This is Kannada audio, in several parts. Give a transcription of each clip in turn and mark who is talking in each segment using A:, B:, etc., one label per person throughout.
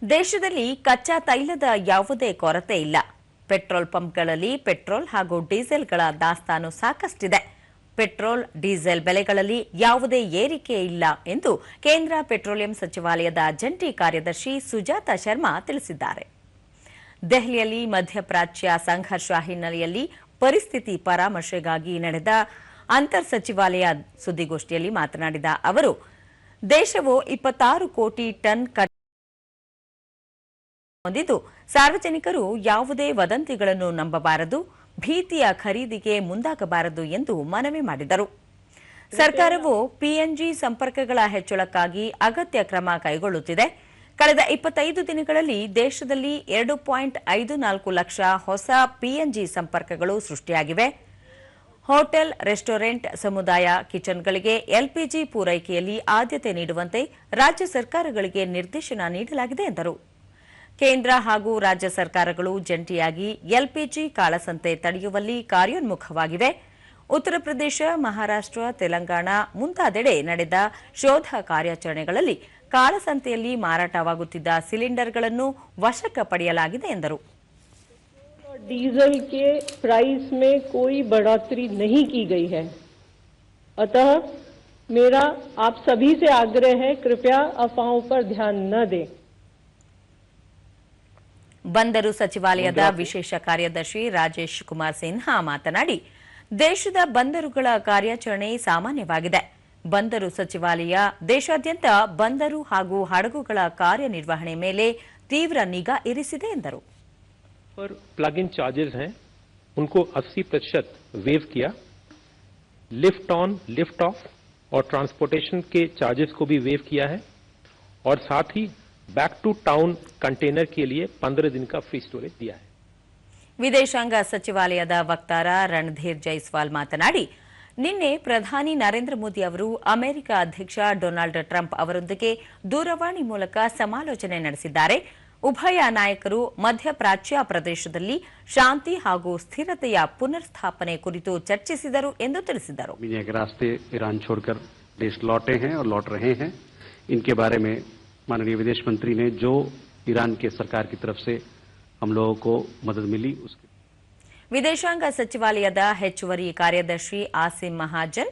A: ದೇಶದಲ್ಲಿ ಕಚ್ಚಾ ತೈಲದ ಯಾವುದೇ ಕೊರತೆ ಇಲ್ಲ. ಪೆಟ್ರೋಲ್ ಪಂಪ್ಗಳಲ್ಲಿ ಪೆಟ್ರೋಲ್ ಹಾಗೂ ಡೀಸೆಲ್ಗಳ ದಾಸ್ತಾನು ಸಾಕಷ್ಟಿದೆ. ಪೆಟ್ರೋಲ್, ಡೀಸೆಲ್ ಬೆಲೆಗಳಲ್ಲಿ ಯಾವುದೇ ಏರಿಕೆ ಇಲ್ಲ ಎಂದು ಕೇಂದ್ರ ಪೆಟ್ರೋಲಿಯಂ ಸಚಿವಾಲಯದ ಜಂಟಿ ಕಾರ್ಯದರ್ಶಿ ಸುಜಾತಾ ಶರ್ಮಾ ತಿಳಿಸಿದ್ದಾರೆ. ದೆಹಲಿಯಲ್ಲಿ ಮಧ್ಯಪ್ರಾಚ್ಯ ಸಂಘರ್ಷ ಹಿನ್ನೆಲೆಯಲ್ಲಿ ಪರಿಸ್ಥಿತಿ ಪರಾಮರ್ಶೆಗಾಗಿ ನಡೆದ ಅಂತರ್ ಸಚಿವಾಲಯ ಸುದ್ದಿಗೋಷ್ಠಿಯಲ್ಲಿ ಮಾತನಾಡಿದ ಅವರು, ದೇಶವು 26 ಕೋಟಿ ಟನ್ ಹೊಂದಿದ್ದು, ಸಾರ್ವಜನಿಕರು ಯಾವುದೇ ವದಂತಿಗಳನ್ನು ನಂಬಬಾರದು, ಭೀತಿಯ ಖರೀದಿಗೆ ಮುಂದಾಗಬಾರದು ಎಂದು ಮನವಿ ಮಾಡಿದರು. ಸರ್ಕಾರವು ಪಿಎನ್ಜಿ ಸಂಪರ್ಕಗಳ ಹೆಚ್ಚಳಕ್ಕಾಗಿ ಅಗತ್ಯ ಕ್ರಮ ಕೈಗೊಳ್ಳುತ್ತಿದೆ. ಕಳೆದ 25 ದಿನಗಳಲ್ಲಿ ದೇಶದಲ್ಲಿ 2.54 ಲಕ್ಷ ಹೊಸ ಪಿಎನ್ಜಿ ಸಂಪರ್ಕಗಳು ಸೃಷ್ಟಿಯಾಗಿವೆ. ಹೋಟೆಲ್, ರೆಸ್ಟೋರೆಂಟ್, ಸಮುದಾಯ ಕಿಚನ್ಗಳಿಗೆ ಎಲ್ಪಿಜಿ ಪೂರೈಕೆಯಲ್ಲಿ ಆದ್ಯತೆ ನೀಡುವಂತೆ ರಾಜ್ಯ ಸರ್ಕಾರಗಳಿಗೆ ನಿರ್ದೇಶನ ನೀಡಲಾಗಿದೆ ಎಂದರು. ಕೇಂದ್ರ ಹಾಗೂ ರಾಜ್ಯ ಸರ್ಕಾರಗಳು ಜಂಟಿಯಾಗಿ ಎಲ್ಪಿಜಿ ಕಾಳಸಂತೆ ತಡೆಯುವಲ್ಲಿ ಕಾರ್ಯೋನ್ಮುಖವಾಗಿವೆ. ಉತ್ತರ ಪ್ರದೇಶ, ಮಹಾರಾಷ್ಟ್ರ, ತೆಲಂಗಾಣ ಮುಂತಾದೆಡೆ ನಡೆದ ಶೋಧ ಕಾರ್ಯಾಚರಣೆಗಳಲ್ಲಿ ಕಾಳಸಂತೆಯಲ್ಲಿ ಮಾರಾಟವಾಗುತ್ತಿದ್ದ ಸಿಲಿಂಡರ್ಗಳನ್ನು ವಶಕ್ಕೆ ಪಡೆಯಲಾಗಿದೆ ಎಂದರು.
B: डीजल के प्राइस में कोई बढ़ोतरी नहीं की गई है, अतः मेरा आप सभी से आग्रह है, कृपया अफवाहों पर ध्यान न दें.
A: ಬಂದರು ಸಚಿವಾಲಯದ ವಿಶೇಷ ಕಾರ್ಯದರ್ಶಿ ರಾಜೇಶ್ ಕುಮಾರ್ ಸಿನ್ಹಾ ಮಾತನಾಡಿ, ದೇಶದ ಬಂದರುಗಳ ಕಾರ್ಯಾಚರಣೆ ಸಾಮಾನ್ಯವಾಗಿದೆ. ಬಂದರು ಸಚಿವಾಲಯ ದೇಶಾದ್ಯಂತ ಬಂದರು ಹಾಗೂ ಹಡಗುಗಳ ಕಾರ್ಯನಿರ್ವಹಣೆ ಮೇಲೆ ತೀವ್ರ ನಿಗಾ ಇರಿಸಿದೆ ಎಂದರು.
C: पर प्लग इन चार्जेस हैं, उनको 80% वेव किया. लिफ्ट ऑन, लिफ्ट ऑफ और ट्रांसपोर्टेशन के चार्जेस को भी वेव किया है और साथ ही बैक टू टाउन कंटेनर के लिए 15 दिन का फ्री स्टोरेज दिया है.
A: ವಿದೇಶಾಂಗ ಸಚಿವಾಲಯದ ವಕ್ತಾರ ರಣಧೀರ್ ಜೈಸ್ವಾಲ್ ಮಾತನಾಡಿ, ನಿನ್ನೆ ಪ್ರಧಾನಿ ನರೇಂದ್ರ ಮೋದಿ ಅವರು ಅಮೆರಿಕ ಅಧ್ಯಕ್ಷ ಡೊನಾಲ್ಡ್ ಟ್ರಂಪ್ ಅವರೊಂದಿಗೆ ದೂರವಾಣಿ ಮೂಲಕ ಸಮಾಲೋಚನೆ ನಡೆಸಿದ್ದಾರೆ. ಉಭಯ ನಾಯಕರು ಮಧ್ಯಪ್ರಾಚ್ಯ ಪ್ರದೇಶದಲ್ಲಿ ಶಾಂತಿ ಹಾಗೂ ಸ್ಥಿರತೆಯ ಪುನರ್ಸ್ಥಾಪನೆ ಕುರಿತು ಚರ್ಚಿಸಿದರು ಎಂದು ತಿಳಿಸಿದರು.
D: रास्ते ईरान छोड़कर देश लौटे हैं और लौट रहे हैं. इनके बारे में माननीय विदेश मंत्री ने जो ईरान के सरकार की तरफ से हम लोगों को मदद मिली उसके
A: ವಿದೇಶಾಂಗ ಸಚಿವಾಲಯದ ಹೆಚ್ಚುವರಿ ಕಾರ್ಯದರ್ಶಿ ಆಸಿಂ ಮಹಾಜನ್,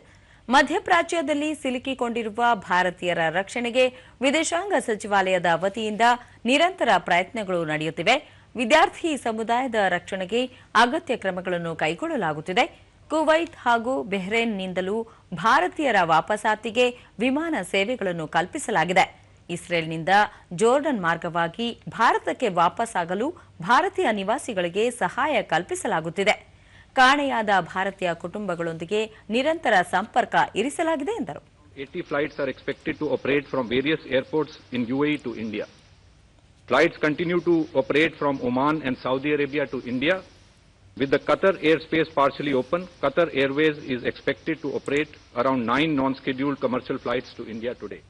A: ಮಧ್ಯಪ್ರಾಚ್ಯದಲ್ಲಿ ಸಿಲುಕಿಕೊಂಡಿರುವ ಭಾರತೀಯರ ರಕ್ಷಣೆಗೆ ವಿದೇಶಾಂಗ ಸಚಿವಾಲಯದ ವತಿಯಿಂದ ನಿರಂತರ ಪ್ರಯತ್ನಗಳು ನಡೆಯುತ್ತಿವೆ. ವಿದ್ಯಾರ್ಥಿ ಸಮುದಾಯದ ರಕ್ಷಣೆಗೆ ಅಗತ್ಯ ಕ್ರಮಗಳನ್ನು ಕೈಗೊಳ್ಳಲಾಗುತ್ತಿದೆ. ಕುವೈತ್ ಹಾಗೂ ಬೆಹ್ರೇನ್ನಿಂದಲೂ ಭಾರತೀಯರ ವಾಪಸಾತಿಗೆ ವಿಮಾನ ಸೇವೆಗಳನ್ನು ಕಲ್ಪಿಸಲಾಗಿದೆ. ಇಸ್ರೇಲ್ನಿಂದ ಜೋರ್ಡನ್ ಮಾರ್ಗವಾಗಿ ಭಾರತಕ್ಕೆ ವಾಪಸ್ಸಾಗಲು ಭಾರತೀಯ ನಿವಾಸಿಗಳಿಗೆ ಸಹಾಯ ಕಲ್ಪಿಸಲಾಗುತ್ತಿದೆ. ಕಾಣೆಯಾದ ಭಾರತೀಯ ಕುಟುಂಬಗಳೊಂದಿಗೆ ನಿರಂತರ ಸಂಪರ್ಕ ಇರಿಸಲಾಗಿದೆ ಎಂದರು.
E: 80 flights are expected to operate from various airports in UAE to India. Flights continue to operate from Oman and Saudi Arabia to India. With the Qatar airspace partially open, Qatar Airways is expected to operate around 9 non-scheduled commercial flights to India today.